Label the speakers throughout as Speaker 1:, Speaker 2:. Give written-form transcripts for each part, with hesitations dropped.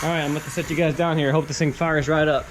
Speaker 1: All right, I'm about to set you guys down here. Hope this thing fires right up.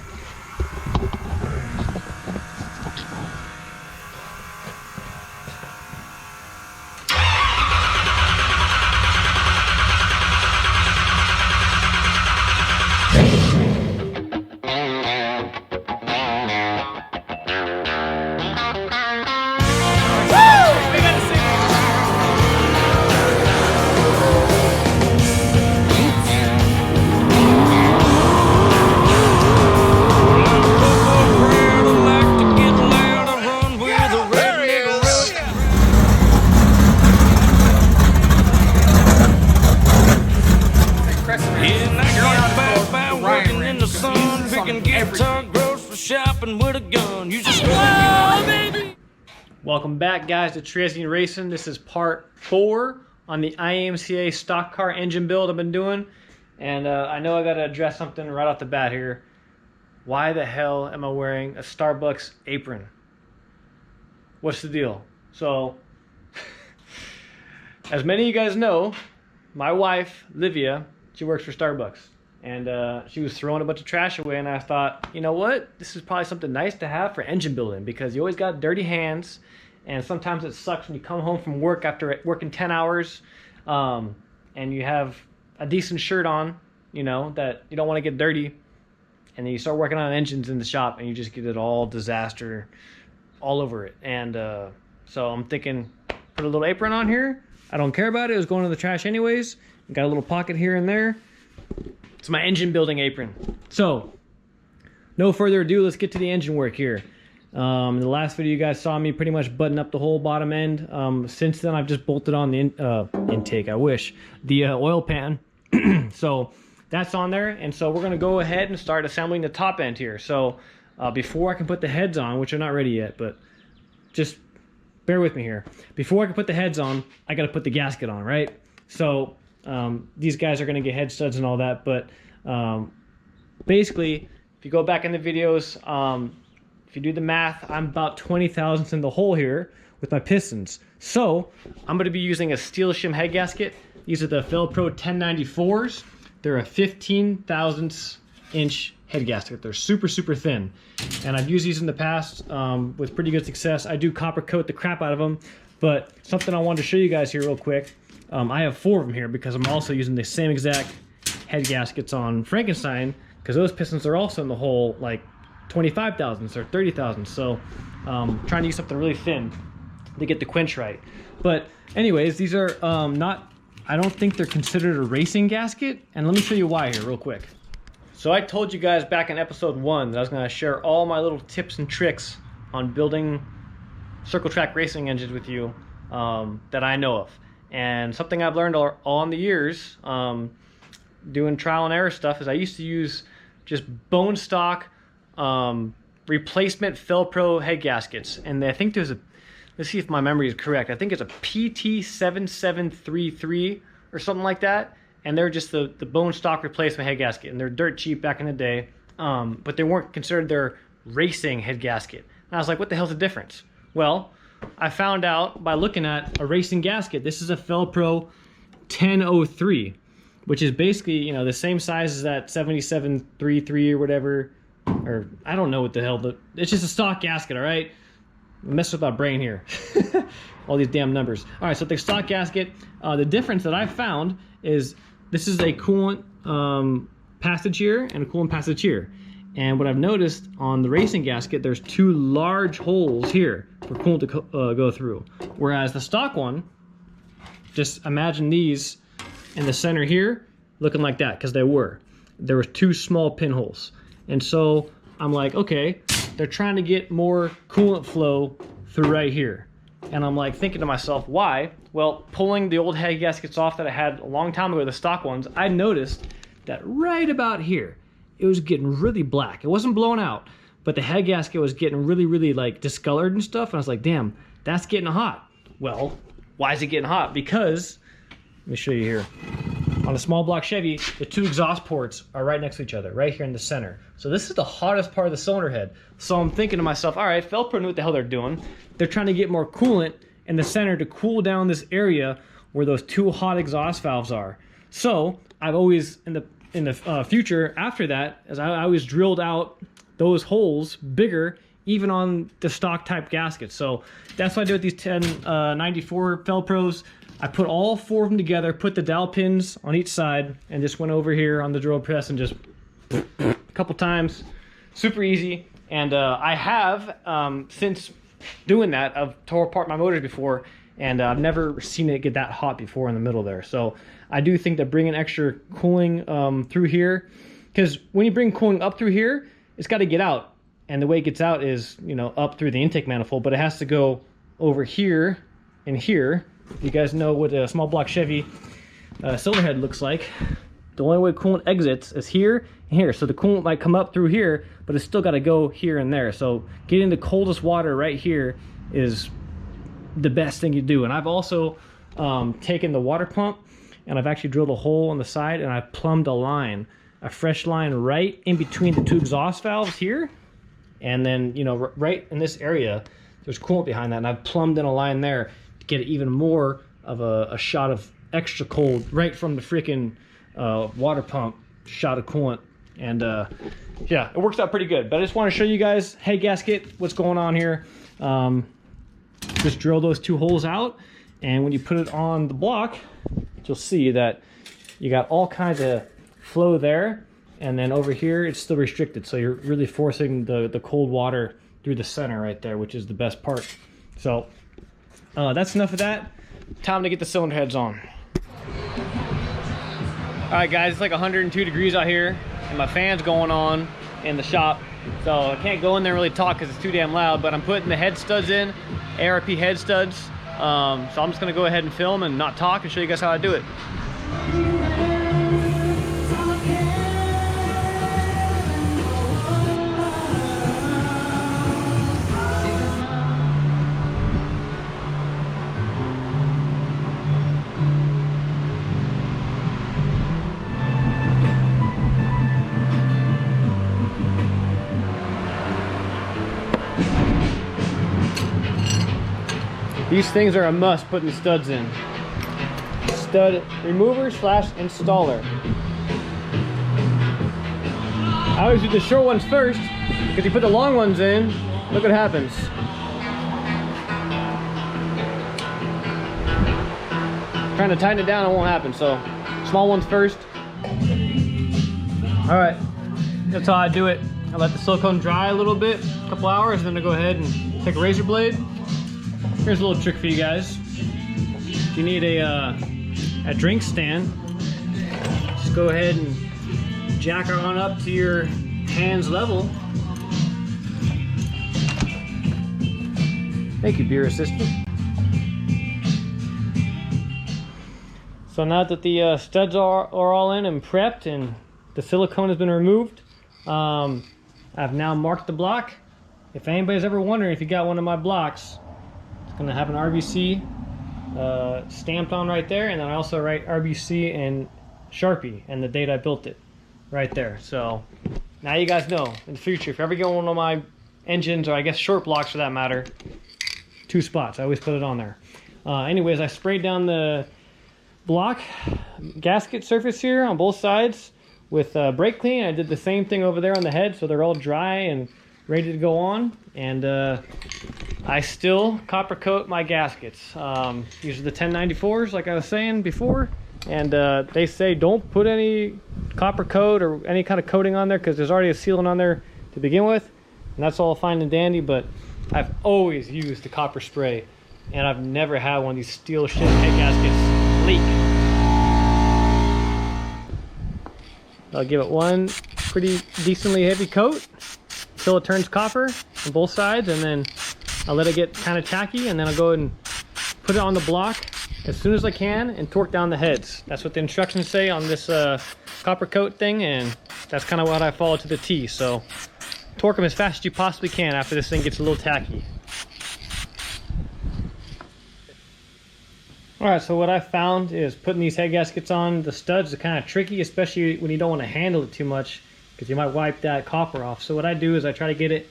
Speaker 1: Welcome back, guys, to Cherezian Racing. This is part 4 on the Imca stock car engine build I've been doing. And I know I got to address something right off the bat here. Why the hell am I wearing a Starbucks apron? What's the deal? So, as many of you guys know, my wife, Livia, she works for Starbucks. And she was throwing a bunch of trash away, and I thought, you know what? This is probably something nice to have for engine building, because you always got dirty hands, and sometimes it sucks when you come home from work after working 10 hours, and you have a decent shirt on, you know, that you don't want to get dirty, and then you start working on engines in the shop, and you just get it all disaster all over it. And so I'm thinking, put a little apron on here. I don't care about it. It was going to the trash anyways. Got a little pocket here and there. It's my engine building apron. So, no further ado, let's get to the engine work here. In the last video, you guys saw me pretty much button up the whole bottom end. Since then, I've just bolted on the intake, I wish, the oil pan. So, that's on there. And so, we're going to go ahead and start assembling the top end here. So, before I can put the heads on, which are not ready yet, but just bear with me here. Before I can put the heads on, I got to put the gasket on, right? So, these guys are going to get head studs and all that, but basically, if you go back in the videos, if you do the math, I'm about 20 thousandths in the hole here with my pistons. So I'm going to be using a steel shim head gasket. These are the Velcro 1094s. They're a 15 thousandths inch head gasket. They're super, super thin. And I've used these in the past with pretty good success. I do copper coat the crap out of them, but something I wanted to show you guys here real quick. I have 4 of them here because I'm also using the same exact head gaskets on Frankenstein, because those pistons are also in the hole like 25 thousandths or 30 thousandths. So trying to use something really thin to get the quench right. But anyways, these are not, I don't think they're considered a racing gasket. And let me show you why here real quick. So I told you guys back in episode 1 that I was going to share all my little tips and tricks on building circle track racing engines with you that I know of. And something I've learned all in the years doing trial and error stuff is I used to use just bone stock replacement Velcro head gaskets. And I think there's a, let's see if my memory is correct, I think it's a pt.4 or something like that. And they're just the bone stock replacement head gasket. And they're dirt cheap back in the day. But they weren't considered their racing head gasket. And I was like, what the hell's the difference? Well, I found out by looking at a racing gasket. This is a Velcro 1003, which is basically, you know, the same size as that 7733 or whatever, or I don't know what the hell, it's just a stock gasket, all right? Mess with my brain here. All these damn numbers. All right, so the stock gasket, the difference that I found is this is a coolant passage here and a coolant passage here. And what I've noticed on the racing gasket, there's 2 large holes here for coolant to go through. Whereas the stock one, just imagine these in the center here, looking like that, because there were 2 small pinholes. And so I'm like, okay, they're trying to get more coolant flow through right here. And I'm like thinking to myself, why? Well, pulling the old head gaskets off that I had a long time ago, the stock ones, I noticed that right about here, it was getting really black. It wasn't blown out, but the head gasket was getting really, really like discolored and stuff. And I was like, damn, that's getting hot. Well, why is it getting hot? Because, let me show you here. On a small block Chevy, the 2 exhaust ports are right next to each other, right here in the center. So this is the hottest part of the cylinder head. So I'm thinking to myself, all right, Velcro knew what the hell they're doing. They're trying to get more coolant in the center to cool down this area where those 2 hot exhaust valves are. So I've always, in the in the future after that is I always drilled out those holes bigger, even on the stock type gaskets. So that's what I do with these 1094 Fel-Pros. I put all 4 of them together, put the dowel pins on each side, and just went over here on the drill press and just a couple times. Super easy. And I have, since doing that, I've tore apart my motors before, and I've never seen it get that hot before in the middle there. So I do think that bringing extra cooling through here, because when you bring cooling up through here, it's got to get out. And the way it gets out is, you know, up through the intake manifold, but it has to go over here and here. You guys know what a small block Chevy cylinder head looks like. The only way coolant exits is here and here. So the coolant might come up through here, but it's still got to go here and there. So getting the coldest water right here is the best thing you do. And I've also taken the water pump and I've actually drilled a hole on the side and I've plumbed a line, a fresh line right in between the 2 exhaust valves here. And then, you know, right in this area, there's coolant behind that. And I've plumbed in a line there to get even more of a shot of extra cold right from the freaking water pump shot of coolant. And yeah, it works out pretty good. But I just want to show you guys, head gasket, what's going on here. Just drill those 2 holes out, and when you put it on the block, you'll see that you got all kinds of flow there, and then over here it's still restricted, so you're really forcing the cold water through the center right there, which is the best part. So that's enough of that. Time to get the cylinder heads on. All right guys, it's like 102 degrees out here and my fan's going on in the shop, so I can't go in there and really talk because it's too damn loud, but I'm putting the head studs in, ARP head studs. So I'm just gonna go ahead and film and not talk and show you guys how I do it. These things are a must putting studs in. Stud remover / installer. I always do the short ones first, because you put the long ones in, look what happens. Trying to tighten it down, it won't happen, so small ones first. All right, that's how I do it. I let the silicone dry a little bit, a couple hours, then I go ahead and take a razor blade. Here's a little trick for you guys. If you need a drink stand, just go ahead and jack it on up to your hands level. Thank you, beer assistant. So now that the studs are all in and prepped and the silicone has been removed, I've now marked the block. If anybody's ever wondering if you got one of my blocks, gonna have an RBC stamped on right there, and then I also write RBC and Sharpie and the date I built it right there. So now you guys know in the future, if you ever get one of my engines, or I guess short blocks for that matter, 2 spots, I always put it on there. Anyways, I sprayed down the block gasket surface here on both sides with brake clean. I did the same thing over there on the head, so they're all dry and ready to go on. And I still copper coat my gaskets. These are the 1094s, like I was saying before, and they say don't put any copper coat or any kind of coating on there because there's already a sealant on there to begin with, and that's all fine and dandy. But I've always used the copper spray, and I've never had one of these steel shit head gaskets leak. I'll give it one pretty decently heavy coat until it turns copper on both sides, and then I'll let it get kind of tacky, and then I'll go ahead and put it on the block as soon as I can and torque down the heads. That's what the instructions say on this copper coat thing, and that's kind of what I follow to the T. So torque them as fast as you possibly can after this thing gets a little tacky. All right, so what I found is putting these head gaskets on the studs is kind of tricky, especially when you don't want to handle it too much, because you might wipe that copper off. So what I do is I try to get it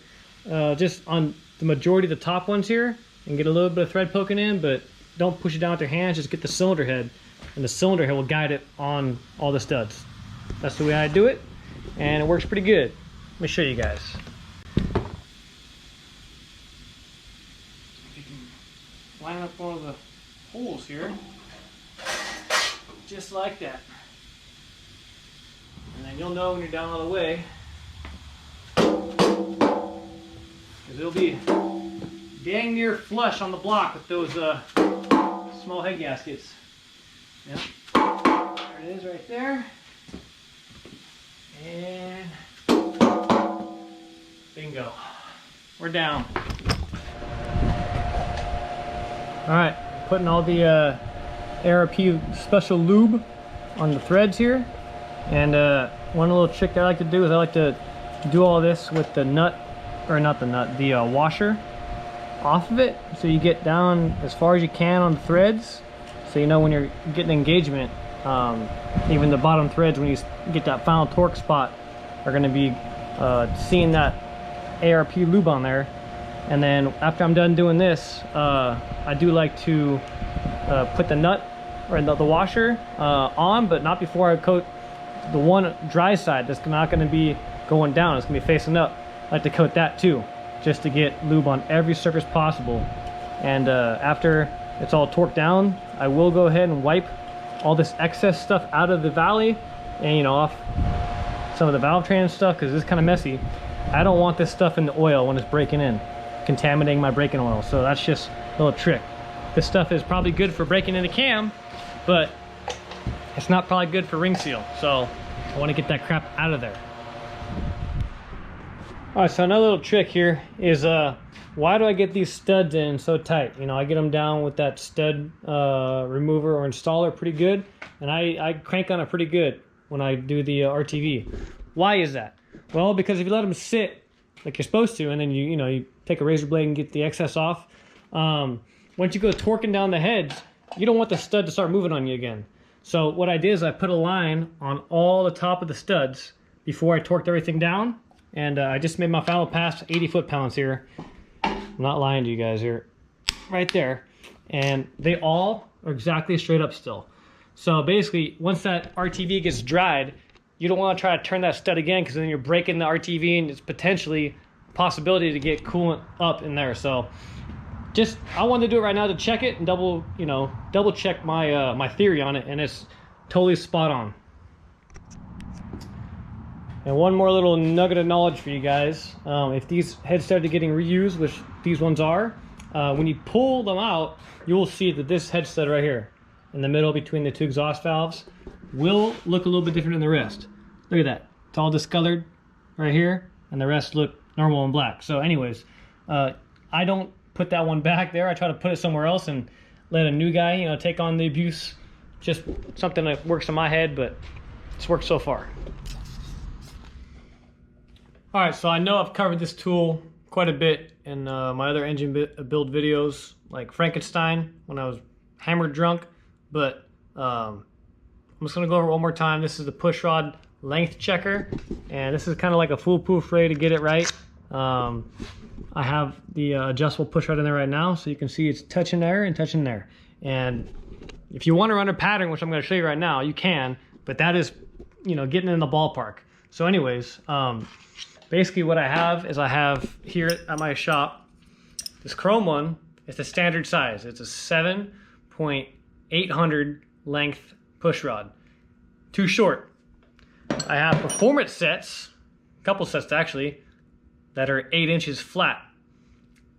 Speaker 1: just on the majority of the top ones here and get a little bit of thread poking in, but don't push it down with your hands. Just get the cylinder head, and the cylinder head will guide it on all the studs. That's the way I do it, and it works pretty good. Let me show you guys. You can line up one of the holes here, just like that. And then you'll know when you're down all the way, because it'll be dang near flush on the block with those small head gaskets. Yep. There it is right there. And bingo. We're down. Alright, putting all the ARP special lube on the threads here. And one little trick that I like to do is I like to do all this with the nut, or not the nut, the washer off of it, so you get down as far as you can on the threads, so you know when you're getting engagement, even the bottom threads, when you get that final torque spot, are going to be seeing that ARP lube on there. And then after I'm done doing this, I do like to put the nut or the washer on, but not before I coat the one dry side that's not going to be going down. It's going to be facing up. I like to coat that too, just to get lube on every surface possible. And after it's all torqued down, I will go ahead and wipe all this excess stuff out of the valley and, you know, off some of the valve train and stuff, because it's kind of messy. I don't want this stuff in the oil when it's breaking in, contaminating my braking oil. So that's just a little trick. This stuff is probably good for breaking in the cam, but it's not probably good for ring seal. So I want to get that crap out of there. All right, so another little trick here is why do I get these studs in so tight? You know, I get them down with that stud remover or installer pretty good, and I crank on it pretty good when I do the RTV. Why is that? Well, because if you let them sit like you're supposed to, and then you take a razor blade and get the excess off, once you go torquing down the heads, you don't want the stud to start moving on you again. So what I did is I put a line on all the top of the studs before I torqued everything down, and I just made my final pass 80 foot-pounds here. I'm not lying to you guys here. Right there. And they all are exactly straight up still. So basically, once that RTV gets dried, you don't want to try to turn that stud again, because then you're breaking the RTV and it's potentially a possibility to get coolant up in there. So just, I wanted to do it right now to check it and double check my my theory on it, and it's totally spot on. And one more little nugget of knowledge for you guys. If these heads started getting reused, which these ones are, when you pull them out, you will see that this head stud right here, in the middle between the two exhaust valves, will look a little bit different than the rest. Look at that. It's all discolored right here, and the rest look normal and black. So anyways, I don't put that one back there. I try to put it somewhere else and let a new guy, take on the abuse. Just something that works in my head, but it's worked so far. All right, so I know I've covered this tool quite a bit in my other engine build videos, like Frankenstein, when I was hammered drunk, but I'm just gonna go over it one more time. This is the pushrod length checker, and this is kind of like a foolproof way to get it right. I have the adjustable pushrod in there right now, so you can see it's touching there and touching there. And if you want to run a pattern, which I'm going to show you right now, you can, but that is, getting in the ballpark. So anyways, basically what I have is I have here at my shop, this chrome one. It's the standard size. It's a 7.800 length pushrod. Too short. I have performance sets, a couple sets actually, that are 8 inches flat.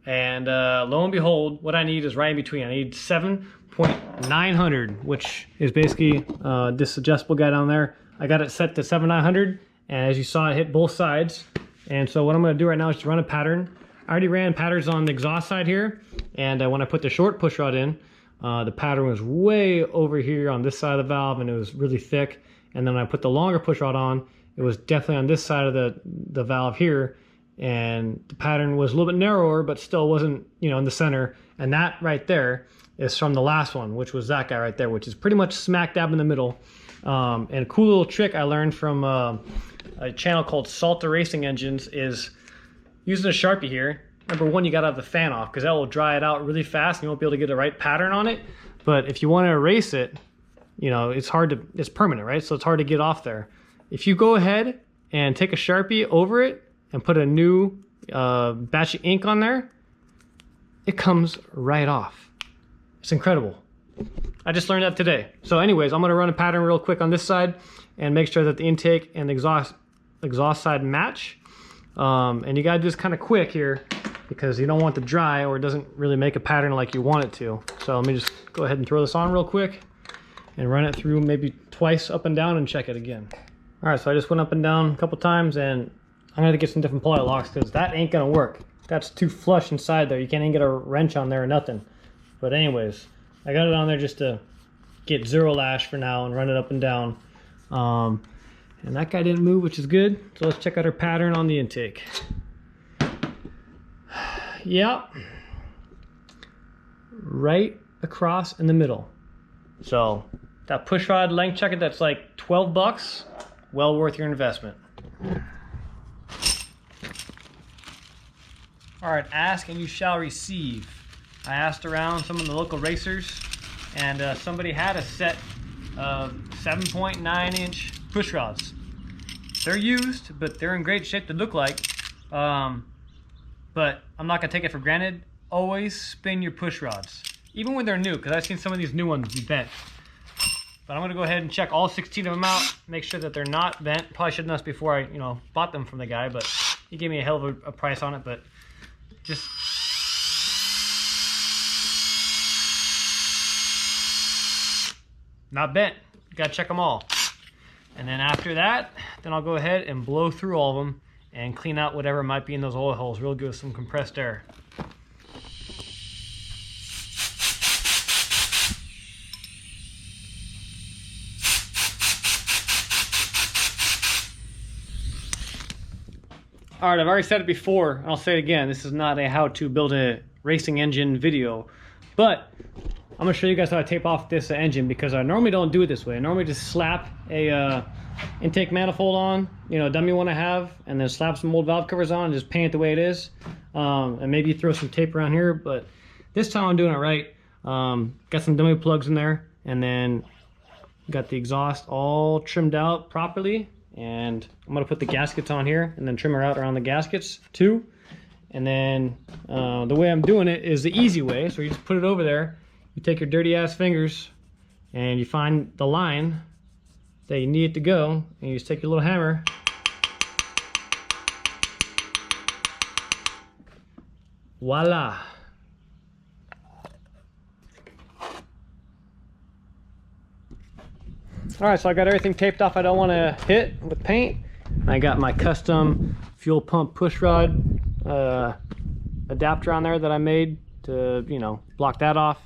Speaker 1: And lo and behold, what I need is right in between. I need 7.900, which is basically this adjustable guy down there. I got it set to 7.900, and as you saw, it hit both sides. And so what I'm going to do right now is to run a pattern. I already ran patterns on the exhaust side here, and when I put the short pushrod in, the pattern was way over here on this side of the valve, and it was really thick. And then when I put the longer pushrod on, it was definitely on this side of the valve here, and the pattern was a little bit narrower, but still wasn't, in the center. And that right there is from the last one, which was that guy right there, which is pretty much smack dab in the middle. And a cool little trick I learned from a channel called Salta Racing Engines is using a Sharpie here. Number one, you gotta have the fan off, because that will dry it out really fast and you won't be able to get the right pattern on it. But if you want to erase it, it's hard to, it's permanent, right? So it's hard to get off there. if you go ahead and take a Sharpie over it and put a new batch of ink on there, it comes right off. It's incredible. I just learned that today. So anyways, I'm gonna run a pattern real quick on this side and make sure that the intake and the exhaust side match. And you gotta do this kind of quick here because you don't want it to dry or it doesn't really make a pattern like you want it to. So let me just go ahead and throw this on real quick and run it through maybe twice up and down and check it again. All right, so I just went up and down a couple times and I'm gonna get some different poly locks because that ain't gonna work. That's too flush inside there. You can't even get a wrench on there or nothing. But anyways, I got it on there just to get zero lash for now and run it up and down. And that guy didn't move, which is good. So let's check out our pattern on the intake. Yep. Right across in the middle. So that push rod length checker, that's like 12 bucks. Well worth your investment. All right, ask and you shall receive. I asked around some of the local racers and somebody had a set of 7.9 inch push rods. They're used, but they're in great shape to look like. But I'm not gonna take it for granted. Always spin your push rods, even when they're new, because I've seen some of these new ones be bent. But I'm gonna go ahead and check all 16 of them out, make sure that they're not bent. Probably should have done this before I, bought them from the guy, but he gave me a hell of a price on it. But just not bent. You gotta check them all. And then after that, then I'll go ahead and blow through all of them and clean out whatever might be in those oil holes real good with some compressed air. All right, I've already said it before, and I'll say it again. This is not a how to build a racing engine video, but I'm gonna show you guys how to tape off this engine because I normally don't do it this way. I normally just slap a intake manifold on, dummy one I have, and then slap some old valve covers on and just paint it the way it is. And maybe throw some tape around here, but this time I'm doing it right. Got some dummy plugs in there, and then got the exhaust all trimmed out properly. And I'm gonna put the gaskets on here and then trim her out around the gaskets too. And then the way I'm doing it is the easy way. So you just put it over there, you take your dirty ass fingers and you find the line that you need it to go, and you just take your little hammer voila. All right, so I got everything taped off I don't want to hit with paint. I got my custom fuel pump push rod adapter on there that I made to, block that off.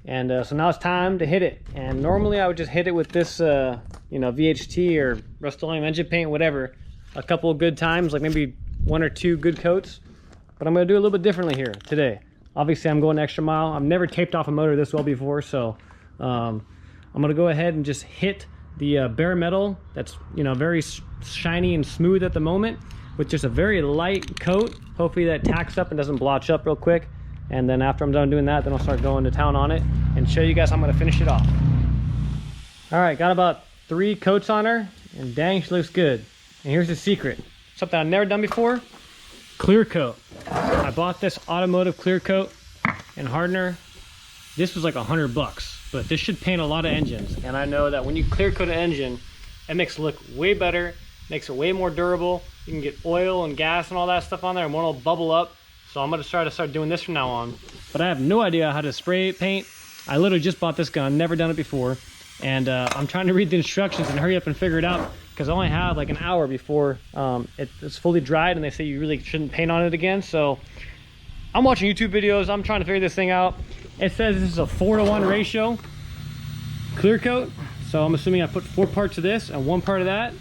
Speaker 1: And so now it's time to hit it. And normally I would just hit it with this, VHT or Rust-Oleum engine paint, whatever, a couple of good times, like maybe 1 or 2 good coats. But I'm gonna do it a little bit differently here today. Obviously I'm going an extra mile. I've never taped off a motor this well before, so I'm gonna go ahead and just hit the bare metal that's very shiny and smooth at the moment with just a very light coat. Hopefully that tacks up and doesn't blotch up real quick. And then after I'm done doing that, then I'll start going to town on it and show you guys how I'm gonna finish it off. All right, got about 3 coats on her, and dang, she looks good. And here's the secret, something I've never done before: clear coat. I bought this automotive clear coat and hardener. This was like $100, but this should paint a lot of engines. And I know that when you clear coat an engine, it makes it look way better, makes it way more durable. You can get oil and gas and all that stuff on there and won't bubble up. So I'm gonna try to start doing this from now on. But I have no idea how to spray paint. I literally just bought this gun, never done it before. And I'm trying to read the instructions and hurry up and figure it out because I only have like an hour before it's fully dried, and they say you really shouldn't paint on it again. So I'm watching YouTube videos, I'm trying to figure this thing out. It says this is a 4-to-1 ratio clear coat. So I'm assuming I put 4 parts of this and 1 part of that.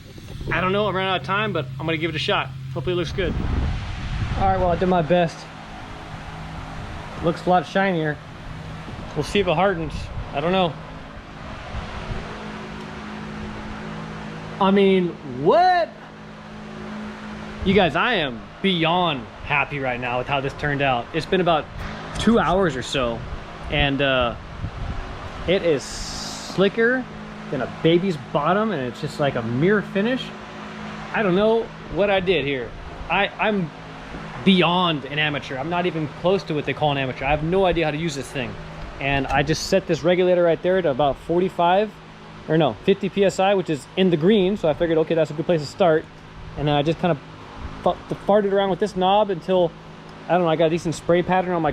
Speaker 1: I don't know, I ran out of time, but I'm gonna give it a shot. Hopefully it looks good. All right, well, I did my best. Looks a lot shinier. We'll see if it hardens. I don't know. I mean, what? You guys, I am beyond happy right now with how this turned out. It's been about 2 hours or so, and it is slicker than a baby's bottom, and it's just like a mirror finish. I don't know what I did here. I'm beyond an amateur. I'm not even close to what they call an amateur. I have no idea how to use this thing. And I just set this regulator right there to about 50 psi, which is in the green. So I figured, okay, that's a good place to start. And then I just kind of farted around with this knob until, I don't know, I got a decent spray pattern on my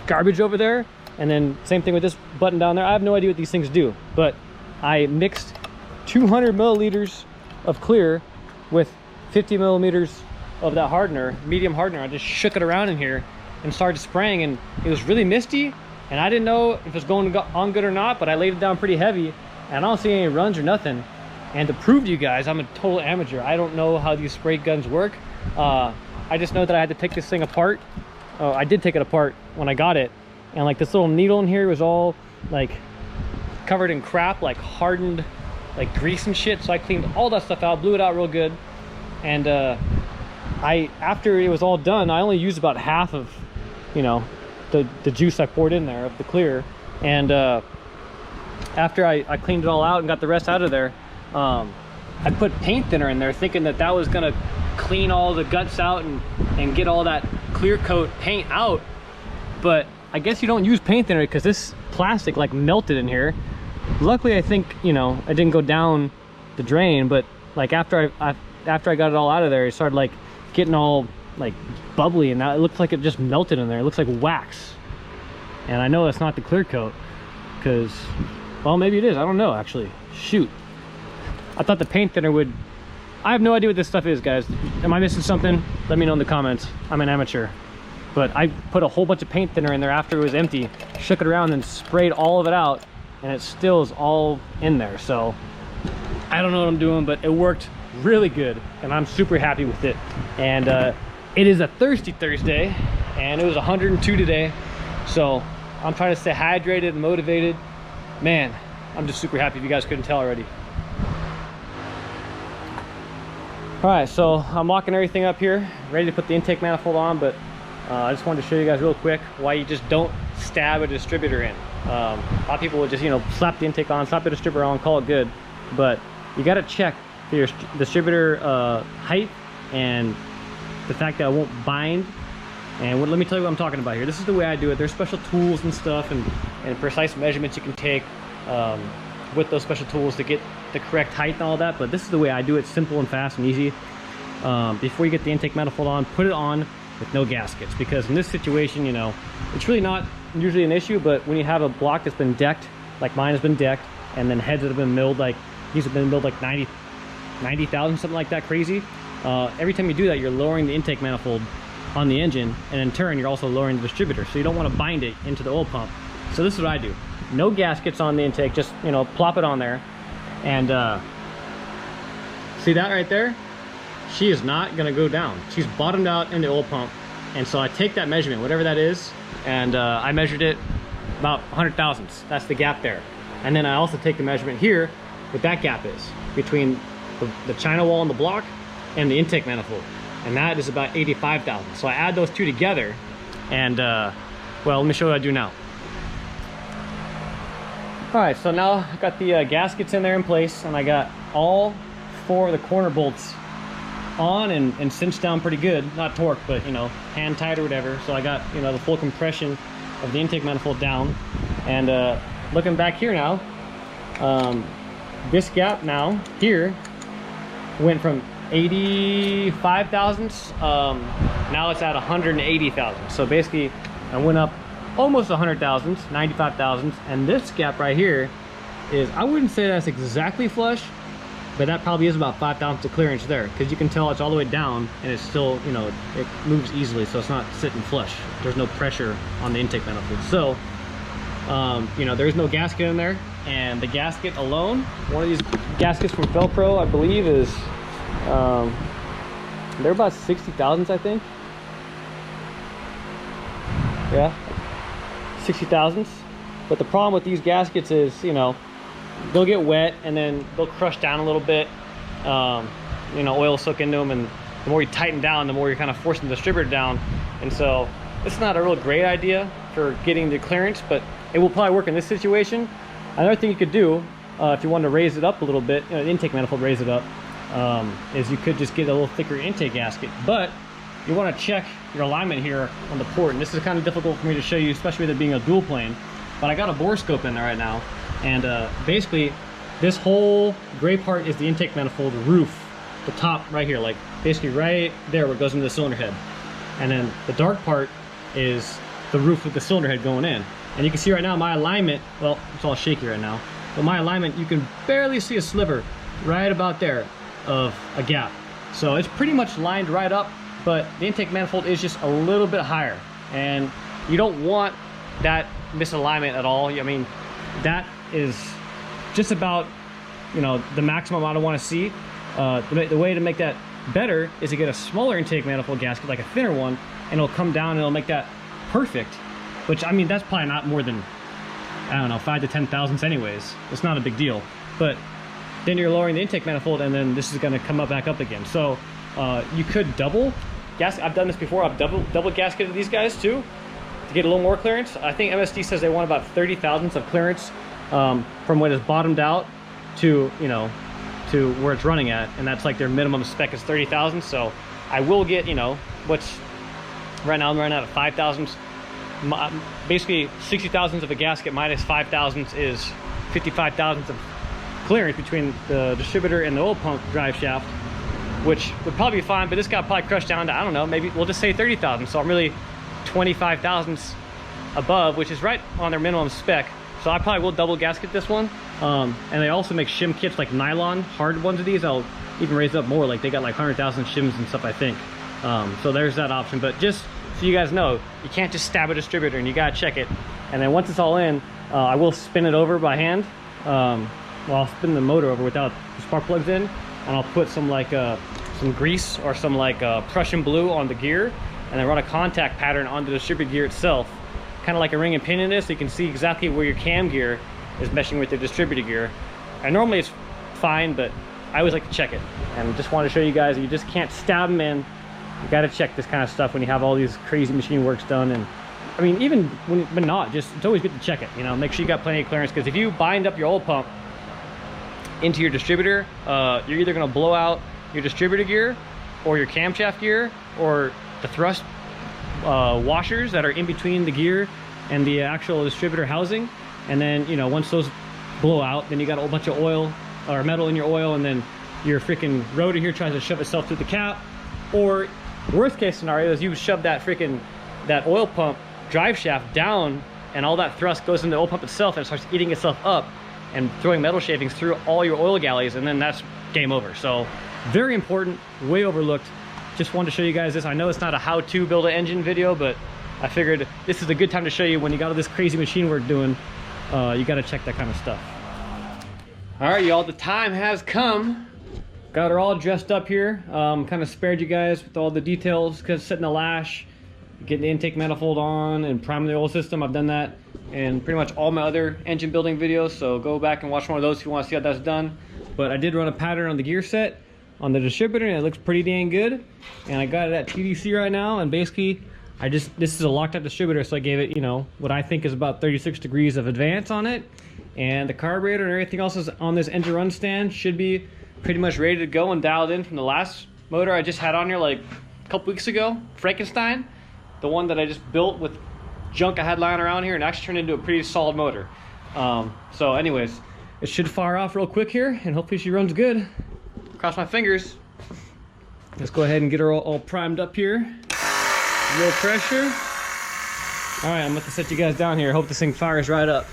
Speaker 1: garbage over there. And then same thing with this button down there. I have no idea what these things do, but I mixed 200 milliliters of clear with 50 millimeters of that hardener, medium hardener. I just shook it around in here and started spraying, and it was really misty, and I didn't know if it was going on good or not, but I laid it down pretty heavy, and I don't see any runs or nothing. And to prove to you guys, I'm a total amateur. I don't know how these spray guns work. I just know that I had to take this thing apart. I did take it apart when I got it, and like this little needle in here was all like covered in crap, like hardened like grease and shit. So I cleaned all that stuff out, blew it out real good, and after it was all done, I only used about half of, you know, the juice I poured in there of the clear. And after I cleaned it all out and got the rest out of there, I put paint thinner in there, thinking that that was gonna clean all the guts out and get all that clear coat paint out. But I guess you don't use paint thinner because this plastic like melted in here. Luckily, I think, you know, I didn't go down the drain, but like after I got it all out of there, it started like getting all like bubbly, and now it looks like it just melted in there. It looks like wax, and I know it's not the clear coat because, well, maybe it is. I don't know, actually. Shoot, I thought the paint thinner would. I have no idea what this stuff is, guys. Am I missing something? Let me know in the comments. I'm an amateur, but I put a whole bunch of paint thinner in there after it was empty, shook it around, and sprayed all of it out, and it still is all in there. So I don't know what I'm doing, but it worked really good, and I'm super happy with it. And it is a thirsty Thursday, and it was 102 today, so I'm trying to stay hydrated and motivated. Man, I'm just super happy, if you guys couldn't tell already. All right, so I'm locking everything up here, ready to put the intake manifold on, but I just wanted to show you guys real quick why you just don't stab a distributor in. A lot of people will just, you know, slap the intake on, slap the distributor on, call it good, but you got to check your distributor height and the fact that it won't bind. And let me tell you what I'm talking about here. This is the way I do it. There's special tools and stuff and precise measurements you can take with those special tools to get the correct height and all that, but this is the way I do it, simple and fast and easy. Before you get the intake manifold on, put it on with no gaskets, because in this situation, you know, it's really not usually an issue, but when you have a block that's been decked, like mine has been decked, and then heads that have been milled, like these have been milled like 90,000, something like that, crazy. Every time you do that, you're lowering the intake manifold on the engine, and in turn you're also lowering the distributor, so you don't want to bind it into the oil pump. So this is what I do. No gaskets on the intake, just, you know, plop it on there. And see that right there? She is not gonna go down. She's bottomed out in the oil pump. And so I take that measurement, whatever that is, and I measured it about 100 thousandths. That's the gap there. And then I also take the measurement here, what that gap is between the china wall on the block and the intake manifold, and that is about 85 thousandths. So I add those two together, and well, let me show you what I do now. All right, so now I got the gaskets in there in place, and I got all 4 of the corner bolts on and cinched down pretty good. Not torque, but, you know, hand tight or whatever. So I got, you know, the full compression of the intake manifold down. And looking back here now, this gap now here went from 85 thousandths, now it's at 180 thousandths. So basically I went up almost 100 thousandths, 95 thousandths, and this gap right here is, I wouldn't say that's exactly flush, but that probably is about 5 thousandths of clearance there, because you can tell it's all the way down and it's still, you know, it moves easily, so it's not sitting flush. There's no pressure on the intake manifold. So you know, there's no gasket in there, and the gasket alone, one of these gaskets from Velcro, I believe, is they're about 60 thousandths, I think. Yeah, 60 thousandths. But the problem with these gaskets is, you know, they'll get wet and then they'll crush down a little bit. You know, oil will soak into them, and the more you tighten down, the more you're kind of forcing the distributor down. And so it's not a real great idea for getting the clearance, but it will probably work in this situation. Another thing you could do if you want to raise it up a little bit, the intake manifold raise it up, is you could just get a little thicker intake gasket. But you want to check your alignment here on the port, and this is kind of difficult for me to show you, especially with it being a dual plane. But I got a bore scope in there right now, and basically this whole gray part is the intake manifold roof, the top right here, like basically right there where it goes into the cylinder head. And then the dark part is the roof with the cylinder head going in. And you can see right now my alignment, well, it's all shaky right now, but my alignment, you can barely see a sliver right about there of a gap. So it's pretty much lined right up, but the intake manifold is just a little bit higher. And you don't want that misalignment at all. I mean, that is just about, you know, the maximum I don't want to see. The way to make that better is to get a smaller intake manifold gasket, like a thinner one, and it'll come down and it'll make that perfect. Which, I mean, that's probably not more than, I don't know, 5 to 10 thousandths anyways. It's not a big deal. But then you're lowering the intake manifold, and then this is going to come up back up again. So you could double gasket. I've done this before. I've double gasketed these guys too to get a little more clearance. I think MSD says they want about 30 thousandths of clearance from when it's bottomed out to, you know, to where it's running at, and that's like their minimum spec is 30 thousandths. So I will get, you know, what's right now I'm running out of 5 thousandths. Basically 60 thousandths of a gasket minus 5 thousandths is 55 thousandths of clearance between the distributor and the oil pump drive shaft, which would probably be fine, but this got probably crushed down to, I don't know, maybe we'll just say 30 thousandths. So I'm really 25 thousandths above, which is right on their minimum spec. So I probably will double gasket this one. And they also make shim kits, like nylon hard ones of these. I'll even raise up more, like they got like 100,000 shims and stuff, I think. So there's that option. But just so you guys know, you can't just stab a distributor, and you gotta check it. And then once it's all in, I will spin it over by hand. Well, I'll spin the motor over without the spark plugs in, and I'll put some like some grease or some like Prussian blue on the gear, and then run a contact pattern on the distributor gear itself, kind of like a ring and pin in this, so you can see exactly where your cam gear is meshing with the distributor gear. And normally it's fine, but I always like to check it, and just want to show you guys that you just can't stab them in. You got to check this kind of stuff when you have all these crazy machine works done. And I mean, even when, but not, just, it's always good to check it, you know, make sure you got plenty of clearance, because if you bind up your oil pump into your distributor, you're either going to blow out your distributor gear or your camshaft gear or the thrust washers that are in between the gear and the actual distributor housing. And then, you know, once those blow out, then you got a whole bunch of oil or metal in your oil, and then your freaking rotor here tries to shove itself through the cap. Or worst case scenario is you shove that oil pump drive shaft down, and all that thrust goes into the oil pump itself, and it starts eating itself up and throwing metal shavings through all your oil galleys, and then that's game over. So very important, way overlooked. Just wanted to show you guys this. I know it's not a how-to build an engine video, but I figured this is a good time to show you when you got all this crazy machine work doing, you got to check that kind of stuff. All right, y'all, the time has come. Got her all dressed up here. Kind of spared you guys with all the details, because setting the lash, getting the intake manifold on, and priming the oil system. I've done that in pretty much all my other engine building videos, so go back and watch one of those if you want to see how that's done. But I did run a pattern on the gear set on the distributor, and it looks pretty dang good. And I got it at TDC right now, and basically this is a locked up distributor, so I gave it, you know, what I think is about 36 degrees of advance on it. And the carburetor and everything else is on this engine run stand should be pretty much ready to go and dialed in from the last motor I just had on here like a couple weeks ago, Frankenstein, the one that I just built with junk I had lying around here, and actually turned into a pretty solid motor. So anyways, it should fire off real quick here, and hopefully she runs good. Cross my fingers. Let's go ahead and get her all primed up here. Low pressure. All right, I'm about to set you guys down here. Hope this thing fires right up.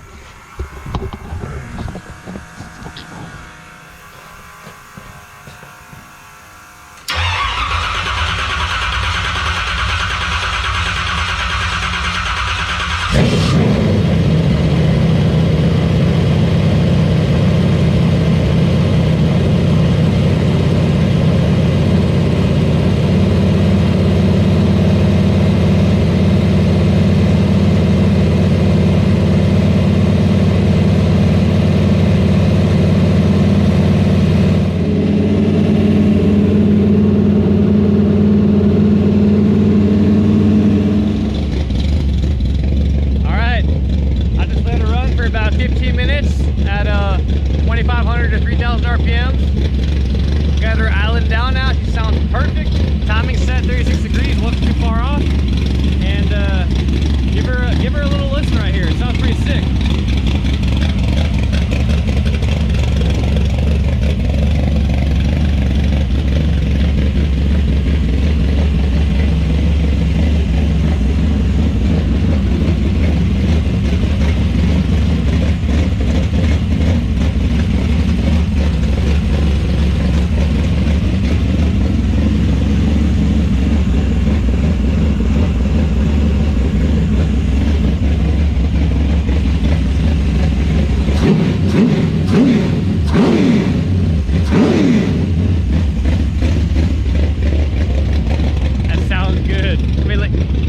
Speaker 1: down now. She sounds perfect. Timing set 36 degrees, wasn't too far off. And give her a little listen right here. It sounds pretty sick.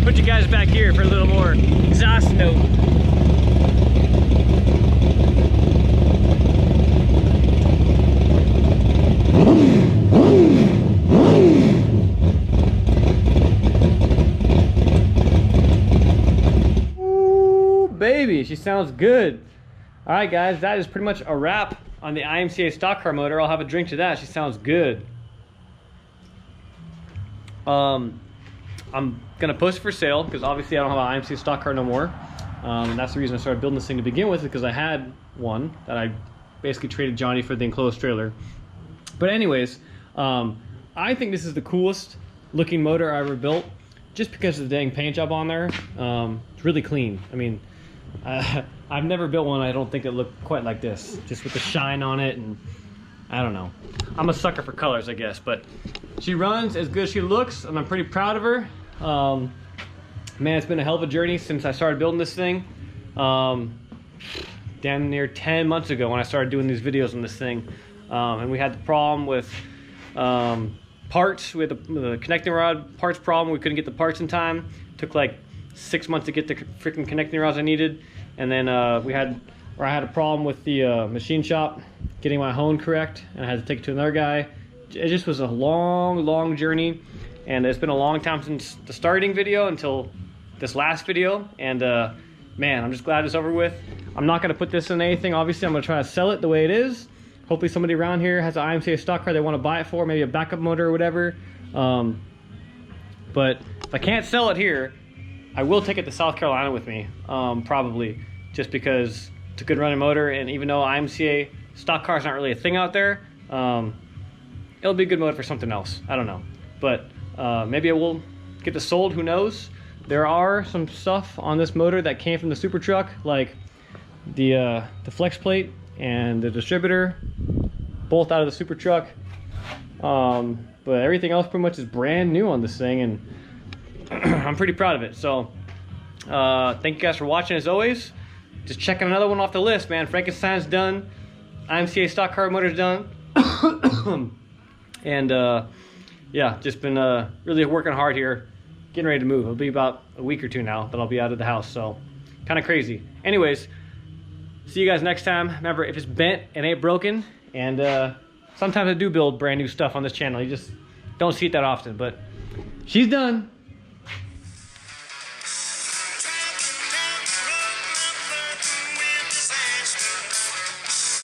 Speaker 1: Put you guys back here for a little more exhaust note. Ooh, baby, she sounds good. All right, guys, that is pretty much a wrap on the IMCA stock car motor. I'll have a drink to that. She sounds good. I'm gonna post it for sale because obviously I don't have an IMCA stock car no more. And that's the reason I started building this thing to begin with, because I had one that I basically traded Johnny for the enclosed trailer. But anyways, I think this is the coolest looking motor I ever built, just because of the dang paint job on there. It's really clean. I mean, I've never built one I don't think it looked quite like this, just with the shine on it. And I don't know, I'm a sucker for colors, I guess, but she runs as good as she looks, and I'm pretty proud of her. Man, it's been a hell of a journey since I started building this thing. Damn near 10 months ago when I started doing these videos on this thing. And we had the problem with parts. We had the connecting rod parts problem. We couldn't get the parts in time. It took like 6 months to get the freaking connecting rods I needed. And then I had a problem with the machine shop getting my hone correct, and I had to take it to another guy. It just was a long journey, and it's been a long time since the starting video until this last video. And man, I'm just glad it's over with. I'm not going to put this in anything. Obviously, I'm going to try to sell it the way it is. Hopefully somebody around here has an IMCA stock car they want to buy it for, maybe a backup motor or whatever. But if I can't sell it here, I will take it to South Carolina with me, probably, just because it's a good running motor. And even though IMCA stock car is not really a thing out there, it'll be a good motor for something else. I don't know, but maybe I will get this sold. Who knows? There are some stuff on this motor that came from the super truck, like the flex plate and the distributor, both out of the super truck. But everything else pretty much is brand new on this thing, and I'm pretty proud of it. So thank you guys for watching. As always, just checking another one off the list, man. Frankenstein's done, IMCA stock car motor's done. And yeah, just been really working hard here, getting ready to move. It'll be about a week or two now that I'll be out of the house, so kind of crazy. Anyways, see you guys next time. Remember, if it's bent, it ain't broken. And sometimes I do build brand new stuff on this channel. You just don't see it that often, but she's done.